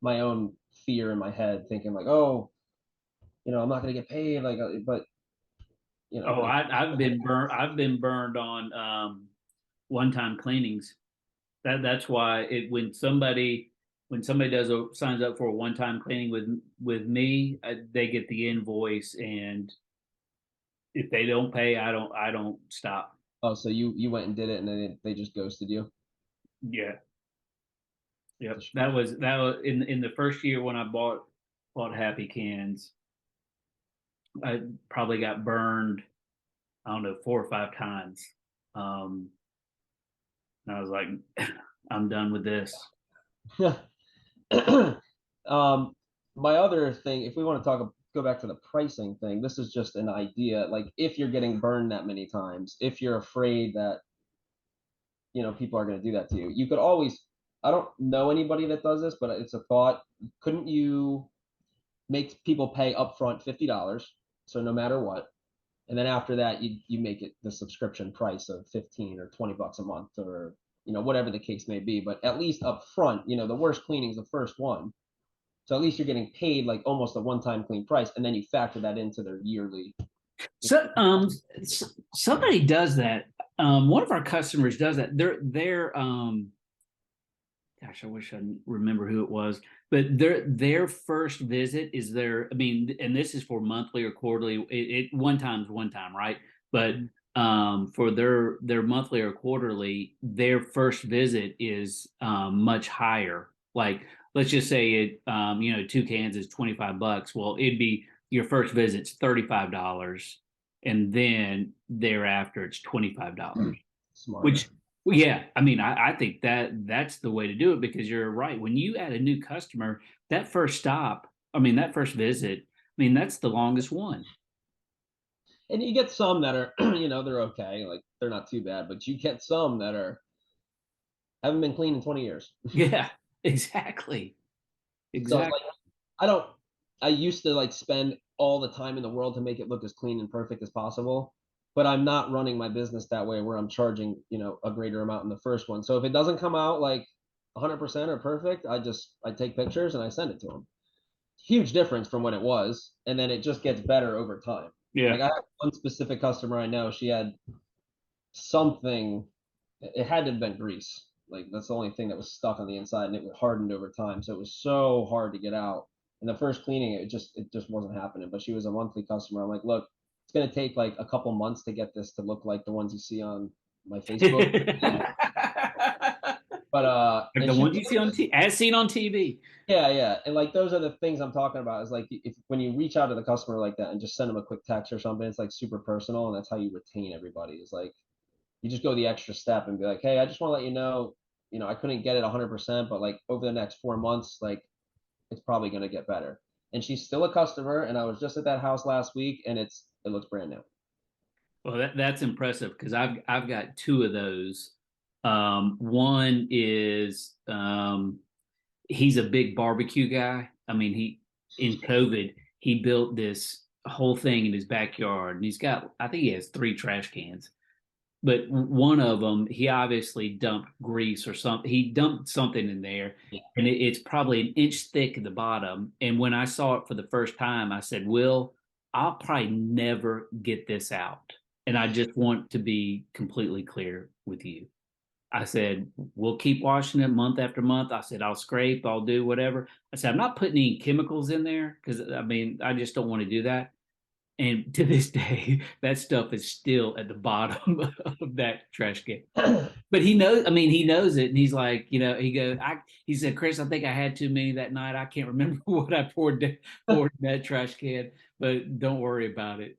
my own fear in my head, thinking like, oh, I'm not gonna get paid, like, but Oh, if I've been burned. I've been burned on one-time cleanings. That's why when somebody does a signs up for a one-time cleaning with me, they get the invoice, and if they don't pay, I don't stop. oh, so you went and did it, and then they just ghosted you. Yeah, yep. Just- That was in the first year when I bought Happy Cans. I probably got burned, I don't know, 4 or 5 times. Um, and I was like, I'm done with this. um, my other thing, if we want to go back to the pricing thing, this is just an idea. Like, if you're getting burned that many times, if you're afraid that people are going to do that to you, you could always. I don't know anybody that does this, but it's a thought. Couldn't you make people pay upfront $50, so no matter what, and then after that, you make it the subscription price of 15 or $20 a month, or whatever the case may be. But at least up front, the worst cleaning is the first one. So at least you're getting paid like almost a one-time clean price, and then you factor that into their yearly. So, somebody does that. One of our customers does that. They're gosh, I wish I remember who it was, but their first visit is their. I mean, and this is for monthly or quarterly. It one time's one time, right? But for their monthly or quarterly, their first visit is much higher. Like, let's just say two cans is $25. Well, it'd be your first visit's $35, and then thereafter it's $25, Smarter. which, well, yeah, I mean, I think that's the way to do it, because you're right. When you add a new customer, that first stop, I mean, that first visit, I mean, that's the longest one. And you get some that are, they're okay, like they're not too bad, but you get some that are haven't been clean in 20 years. Yeah, exactly. So it's like Exactly. I don't. I used to like spend all the time in the world to make it look as clean and perfect as possible, but I'm not running my business that way where I'm charging, a greater amount in the first one. So if it doesn't come out like 100% or perfect, I take pictures and I send it to them. Huge difference from when it was, and then it just gets better over time. Like, Yeah. I have one specific customer I know, she had something. It had to have been grease. Like, that's the only thing that was stuck on the inside, and it hardened over time. So it was so hard to get out. And the first cleaning, it just wasn't happening. But she was a monthly customer. I'm like, look, it's gonna take like a couple months to get this to look like the ones you see on my Facebook. But Like and the she ones you see on as seen on TV. yeah, and like those are the things I'm talking about. Is like, if when you reach out to the customer like that and just send them a quick text or something, it's like super personal, and that's how you retain everybody. Is like, you just go the extra step and be like, hey, I just want to let you know, I couldn't get it 100%, but like over the next 4 months, like it's probably going to get better. And she's still a customer. And I was just at that house last week, and it looks brand new. Well, that's impressive, because I've got two of those. One is he's a big barbecue guy. I mean, he in COVID he built this whole thing in his backyard, and I think he has 3 trash cans. But one of them, he obviously dumped grease or something. He dumped something in there, Yeah. and it's probably an inch thick at the bottom. And when I saw it for the first time, I said, "Will, I'll probably never get this out." And I just want to be completely clear with you. I said, we'll keep washing it month after month. I said, I'll scrape, I'll do whatever. I said, I'm not putting any chemicals in there, because I mean, I just don't want to do that. And to this day, that stuff is still at the bottom of that trash can. But he knows, I mean, he knows it. And he's like, he said, Chris, I think I had too many that night. I can't remember what I poured in that trash can, but don't worry about it.